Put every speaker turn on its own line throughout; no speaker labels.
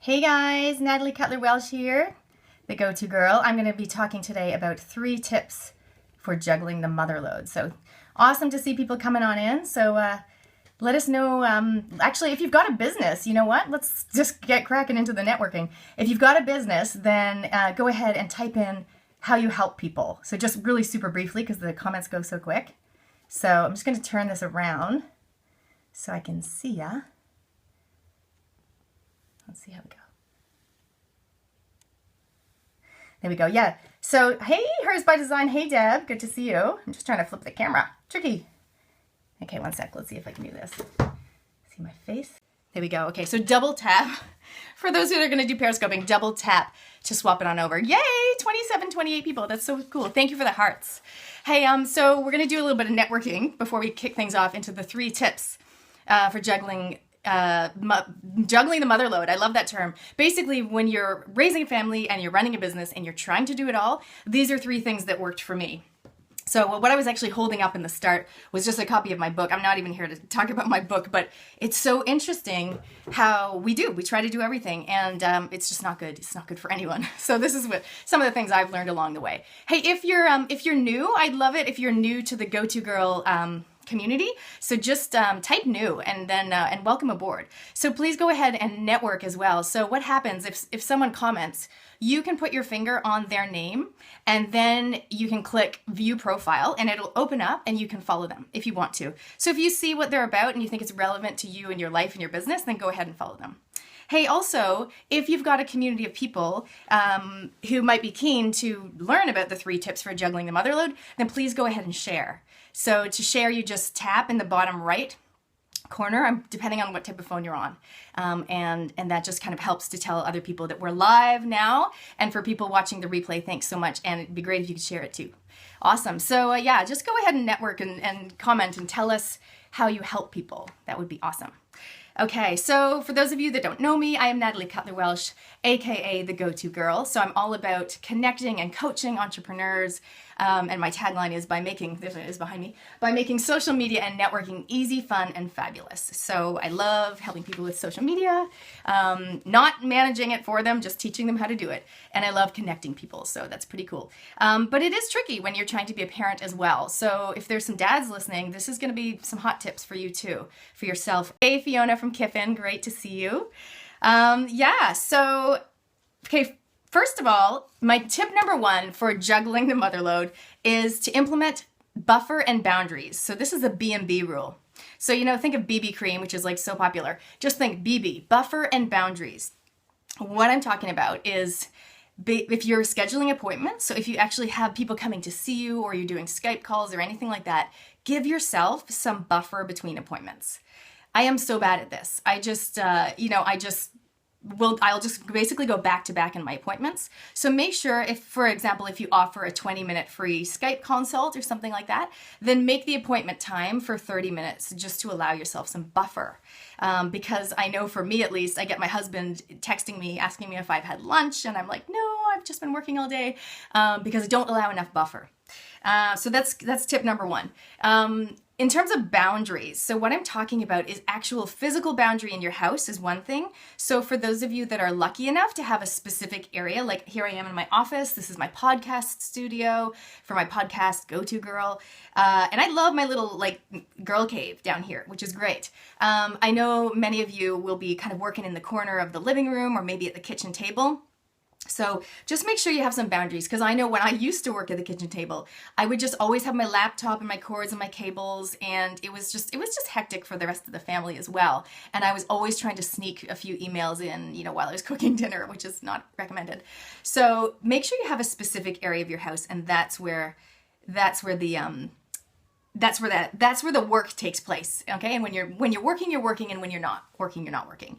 Hey guys, Natalie Cutler-Welsh here, the go-to girl. I'm going to be talking today about 3 tips for juggling the motherload. So awesome to see people coming on in. So let us know, actually, if you've got a business, you know what? Let's just get cracking into the networking. If you've got a business, then go ahead and type in how you help people. So just really super briefly, because the comments go so quick. So I'm just going to turn this around so I can see ya. Let's see how we go. There we go. Yeah. So, hey, Hers by Design. Hey, Deb. Good to see you. I'm just trying to flip the camera. Tricky. Okay, one sec. Let's see if I can do this. See my face? There we go. Okay, so double tap. For those who are going to do periscoping, double tap to swap it on over. Yay! 27, 28 people. That's so cool. Thank you for the hearts. Hey, so we're going to do a little bit of networking before we kick things off into the 3 tips for juggling juggling the motherload. I love that term. Basically, when you're raising a family and you're running a business and you're trying to do it all, these are 3 things that worked for me. So what I was actually holding up in the start was just a copy of my book. I'm not even here to talk about my book, but it's so interesting how we try to do everything, and it's just not good. It's not good for anyone. So this is what some of the things I've learned along the way. Hey, if you're new, I'd love it if you're new to the Go-To Girl community. So just type new and then and welcome aboard. So please go ahead and network as well. So what happens if someone comments, you can put your finger on their name and then you can click view profile and it'll open up and you can follow them if you want to. So if you see what they're about and you think it's relevant to you and your life and your business, then go ahead and follow them. Hey, also, if you've got a community of people who might be keen to learn about the 3 tips for juggling the motherload, then please go ahead and share. So to share, you just tap in the bottom right corner, depending on what type of phone you're on. And that just kind of helps to tell other people that we're live now. And for people watching the replay, thanks so much. And it'd be great if you could share it too. Awesome. So yeah, just go ahead and network and comment and tell us how you help people. That would be awesome. Okay, so for those of you that don't know me, I am Natalie Cutler-Welsh, aka the Go-To Girl. So I'm all about connecting and coaching entrepreneurs, and my tagline is there it is behind me, by making social media and networking easy, fun, and fabulous. So I love helping people with social media, not managing it for them, just teaching them how to do it. And I love connecting people, so that's pretty cool. But it is tricky when you're trying to be a parent as well. So if there's some dads listening, this is going to be some hot tips for you too, for yourself. Hey, Fiona from Kiffin, great to see you. Yeah, so, okay, first of all, my tip number 1 for juggling the motherload is to implement buffer and boundaries. So this is a B&B rule. So, think of BB cream, which is like so popular. Just think BB, buffer and boundaries. What I'm talking about is if you're scheduling appointments, so if you actually have people coming to see you or you're doing Skype calls or anything like that, give yourself some buffer between appointments. I am so bad at this. I'll just basically go back to back in my appointments. So make sure if, for example, if you offer a 20-minute free Skype consult or something like that, then make the appointment time for 30 minutes just to allow yourself some buffer. Because I know for me at least, I get my husband texting me, asking me if I've had lunch, and I'm like, no, I've just been working all day, because I don't allow enough buffer. So that's tip number 1. In terms of boundaries, so what I'm talking about is actual physical boundary in your house is one thing. So for those of you that are lucky enough to have a specific area, like here I am in my office, this is my podcast studio for my podcast, Go-To Girl. And I love my little girl cave down here, which is great. I know many of you will be kind of working in the corner of the living room or maybe at the kitchen table. So just make sure you have some boundaries, because I know when I used to work at the kitchen table, I would just always have my laptop and my cords and my cables, and it was just hectic for the rest of the family as well. And I was always trying to sneak a few emails in, while I was cooking dinner, which is not recommended. So make sure you have a specific area of your house, and that's where the work takes place. Okay, and when you're working, you're working, and when you're not working, you're not working.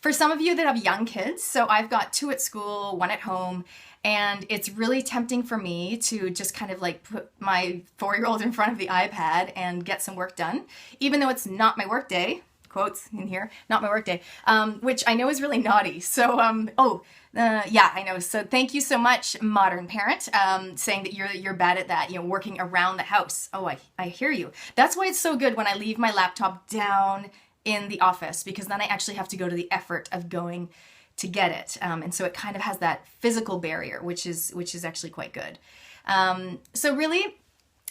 For some of you that have young kids, so I've got 2 at school, 1 at home, and it's really tempting for me to just kind of put my 4-year-old in front of the iPad and get some work done, even though it's not my work day, quotes in here, not my work day, which I know is really naughty. So, yeah, I know. So thank you so much, modern parent, saying that you're bad at that, working around the house. Oh, I hear you. That's why it's so good when I leave my laptop down in the office, because then I actually have to go to the effort of going to get it. And so it kind of has that physical barrier, which is actually quite good. So really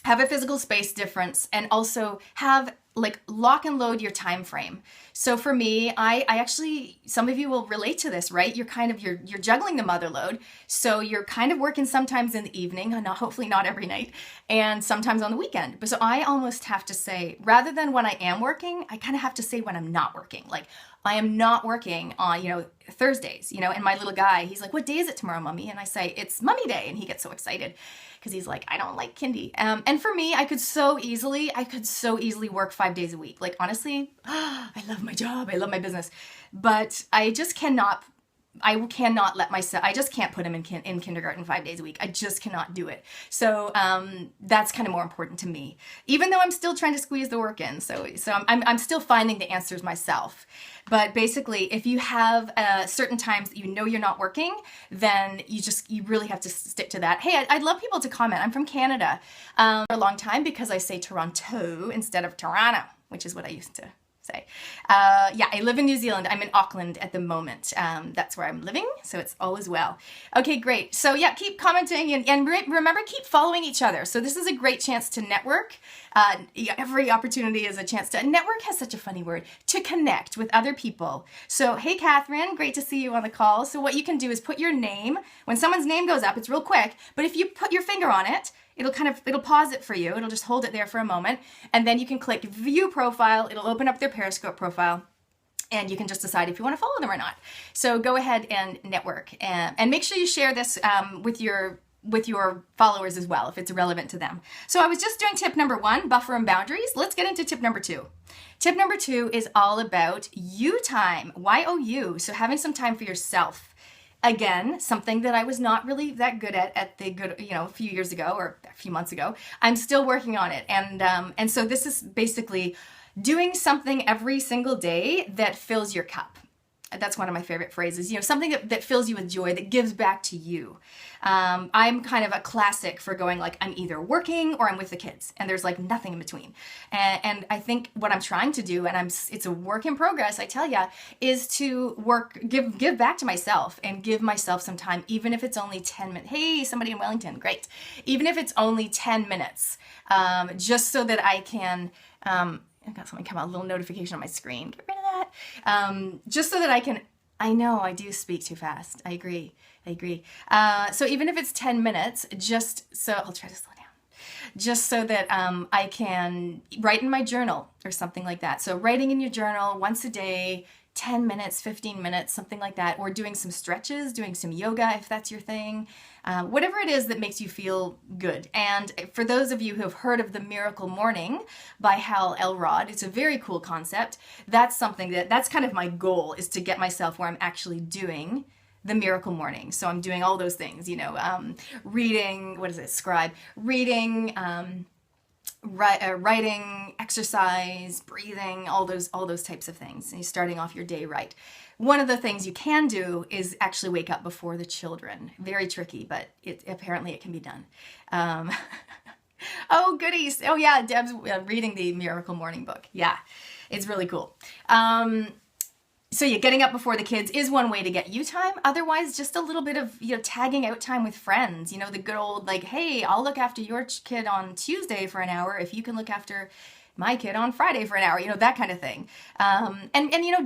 have a physical space difference, and also have like lock and load your time frame. So for me, I actually, some of you will relate to this, right? You're juggling the mother load. So you're kind of working sometimes in the evening, hopefully not every night, and sometimes on the weekend. But so I almost have to say, rather than when I am working, I kind of have to say when I'm not working. Like, I am not working on, Thursdays, and my little guy, he's like, what day is it tomorrow, mommy? And I say, it's mummy day. And he gets so excited because he's like, I don't like kindy. And for me, I could so easily work 5 days a week. Like, honestly, I love my job. I love my business, but I cannot let myself, I just can't put him in kindergarten 5 days a week. I just cannot do it. So that's kind of more important to me, even though I'm still trying to squeeze the work in. So I'm still finding the answers myself. But basically, if you have certain times that you're not working, then you really have to stick to that. Hey, I'd love people to comment. I'm from Canada for a long time because I say Toronto instead of Toronto, which is what I used to say. I live in New Zealand. I'm in Auckland at the moment. That's where I'm living, so it's all is well. Okay, great. So yeah, keep commenting and remember, keep following each other. So this is a great chance to network. Every opportunity is a chance to network. Has such a funny word, to connect with other people. So hey, Catherine, great to see you on the call. So what you can do is put your name. When someone's name goes up, it's real quick, but if you put your finger on it, it'll pause it for you. It'll just hold it there for a moment. And then you can click view profile. It'll open up their Periscope profile. And you can just decide if you want to follow them or not. So go ahead and network. And make sure you share this with your followers as well, if it's relevant to them. So I was just doing tip number 1, buffer and boundaries. Let's get into tip number 2. Tip number 2 is all about you time, YOU. So having some time for yourself. Again, something that I was not really that good at a few years ago or a few months ago. I'm still working on it. And so this is basically doing something every single day that fills your cup. That's one of my favorite phrases, something that fills you with joy, that gives back to you. I'm kind of a classic for going like, I'm either working or I'm with the kids, and there's like nothing in between. And I think what I'm trying to do, and it's a work in progress, I tell ya, is to give back to myself and give myself some time, even if it's only 10 minutes. Hey, somebody in Wellington, great. Even if it's only 10 minutes, just so that I can, I got something come out, a little notification on my screen. Get rid of that. Just so that I know I do speak too fast. I agree. So even if it's 10 minutes, I'll try to slow down. Just so that I can write in my journal or something like that. So writing in your journal once a day, 10 minutes, 15 minutes, something like that, or doing some stretches, doing some yoga if that's your thing, whatever it is that makes you feel good. And for those of you who have heard of the Miracle Morning by Hal Elrod, it's a very cool concept. That's something that's kind of my goal, is to get myself where I'm actually doing the Miracle Morning. So I'm doing all those things, reading, scribe, reading, writing, exercise, breathing, all those types of things. And you're starting off your day right. One of the things you can do is actually wake up before the children. Very tricky, but apparently it can be done. Oh, goodies. Oh yeah, Deb's reading the Miracle Morning book. Yeah, it's really cool. So yeah, getting up before the kids is one way to get you time. Otherwise, just a little bit of, tagging out time with friends. The good old like, hey, I'll look after your kid on Tuesday for an hour if you can look after my kid on Friday for an hour, that kind of thing. And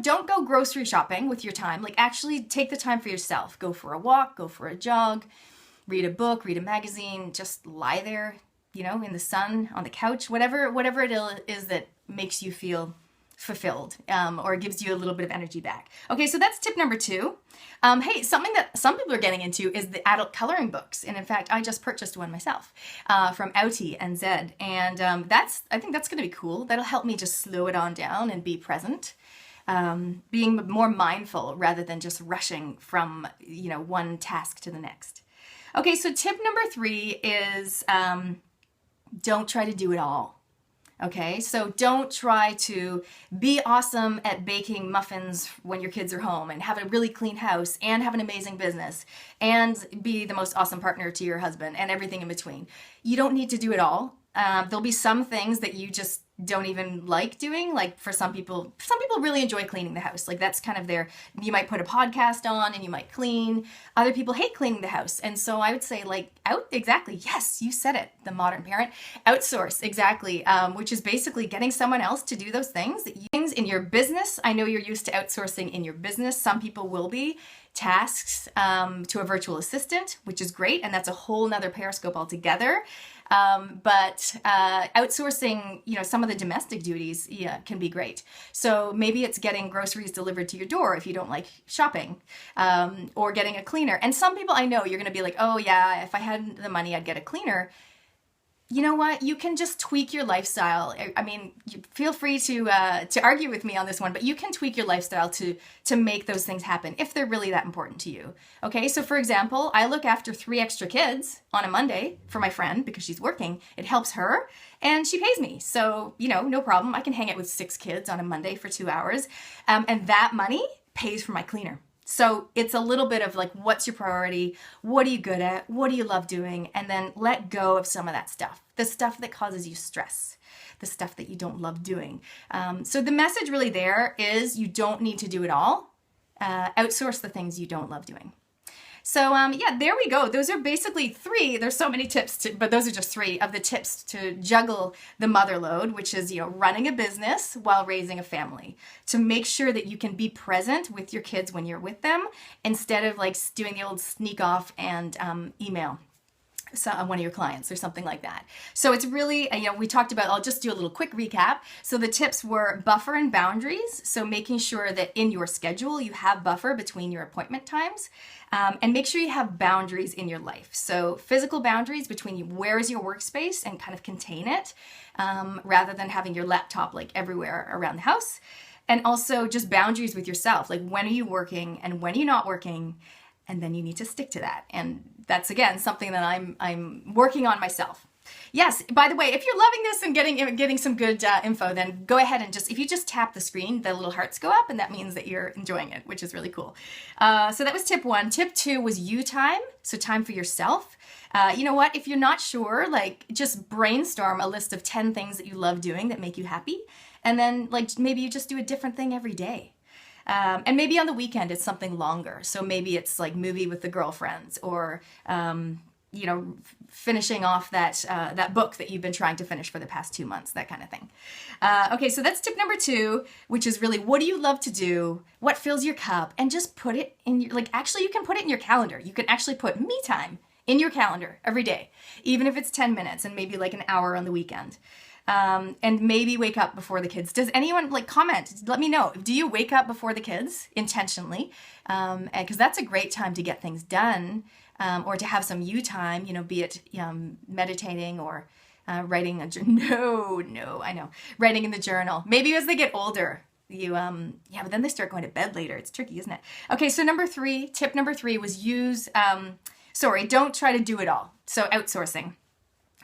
don't go grocery shopping with your time. Like, actually take the time for yourself. Go for a walk, go for a jog, read a book, read a magazine, just lie there, in the sun, on the couch, whatever it is that makes you feel fulfilled, or gives you a little bit of energy back. Okay, so that's tip number 2. Hey, something that some people are getting into is the adult coloring books. And in fact, I just purchased one myself from Outie and Zed. And I think that's going to be cool. That'll help me just slow it on down and be present. Being more mindful rather than just rushing from, one task to the next. Okay, so tip number 3 is don't try to do it all. Okay, so don't try to be awesome at baking muffins when your kids are home and have a really clean house and have an amazing business and be the most awesome partner to your husband and everything in between. You don't need to do it all. There'll be some things that you just don't even like doing. Like for some people really enjoy cleaning the house. Like that's kind of you might put a podcast on and you might clean. Other people hate cleaning the house. And so I would say exactly. Yes, you said it, the modern parent. Outsource, exactly. Which is basically getting someone else to do those things in your business. I know you're used to outsourcing in your business. Some people will be. Tasks to a virtual assistant, which is great. And that's a whole nother Periscope altogether. But outsourcing, some of the domestic duties, can be great. So maybe it's getting groceries delivered to your door if you don't like shopping, or getting a cleaner. And some people I know, you're going to be like, oh yeah, if I had the money, I'd get a cleaner. You know what? You can just tweak your lifestyle. I mean, feel free to argue with me on this one, but you can tweak your lifestyle to make those things happen if they're really that important to you. Okay, so for example, I look after 3 extra kids on a Monday for my friend because she's working. It helps her, and she pays me. So, no problem. I can hang out with 6 kids on a Monday for 2 hours, and that money pays for my cleaner. So it's a little bit of like, what's your priority? What are you good at? What do you love doing? And then let go of some of that stuff, the stuff that causes you stress, the stuff that you don't love doing. So the message really there is you don't need to do it all. Outsource the things you don't love doing. So yeah, there we go. Those are basically 3. There's so many tips, but those are just 3 of the tips to juggle the mother load, which is, running a business while raising a family, to make sure that you can be present with your kids when you're with them instead of like doing the old sneak off and email one of your clients or something like that. So it's really, we talked about, I'll just do a little quick recap. So the tips were buffer and boundaries. So making sure that in your schedule, you have buffer between your appointment times, and make sure you have boundaries in your life. So physical boundaries between where is your workspace and kind of contain it, rather than having your laptop like everywhere around the house. And also just boundaries with yourself. Like when are you working and when are you not working? And then you need to stick to that. And that's, again, something that I'm working on myself. Yes, by the way, if you're loving this and getting some good info, then go ahead and if you just tap the screen, the little hearts go up, and that means that you're enjoying it, which is really cool. So that was tip 1. Tip 2 was you time, so time for yourself. You know what? If you're not sure, just brainstorm a list of 10 things that you love doing that make you happy, and then maybe you just do a different thing every day. And maybe on the weekend it's something longer. So maybe it's like movie with the girlfriends, or finishing off that book that you've been trying to finish for the past 2 months, that kind of thing. Okay, so that's tip number 2, which is really, what do you love to do? What fills your cup? And just put it in your, actually you can put it in your calendar. You can actually put me time in your calendar every day, even if it's 10 minutes and maybe an hour on the weekend. And maybe wake up before the kids. Does anyone comment? Let me know. Do you wake up before the kids intentionally? Because that's a great time to get things done, or to have some you time, be it meditating or writing writing in the journal. Maybe as they get older, but then they start going to bed later. It's tricky, isn't it? Okay, so tip number 3 was don't try to do it all. So outsourcing.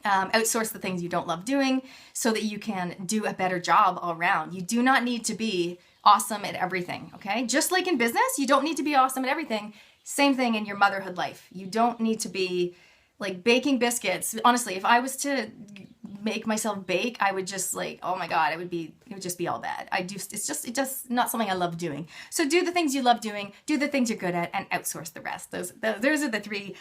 Outsource the things you don't love doing so that you can do a better job all around. You do not need to be awesome at everything, okay? Just like in business, you don't need to be awesome at everything. Same thing in your motherhood life. You don't need to be baking biscuits. Honestly, if I was to make myself bake, I would just oh my God, it would just be all bad. It's just not something I love doing. So do the things you love doing, do the things you're good at, and outsource the rest. Those are the 3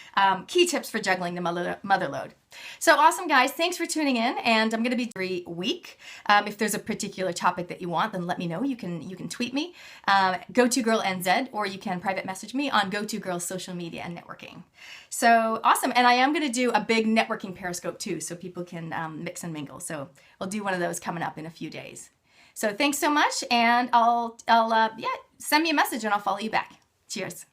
key tips for juggling the mother load. So awesome, guys. Thanks for tuning in, and I'm going to be every week. If there's a particular topic that you want, then let me know. You can tweet me, GoToGirlNZ, or you can private message me on GoToGirl social media and networking. So awesome. And I am going to do a big networking Periscope too, so people can mix and mingle. So I'll do one of those coming up in a few days. So thanks so much, and I'll send me a message and I'll follow you back. Cheers.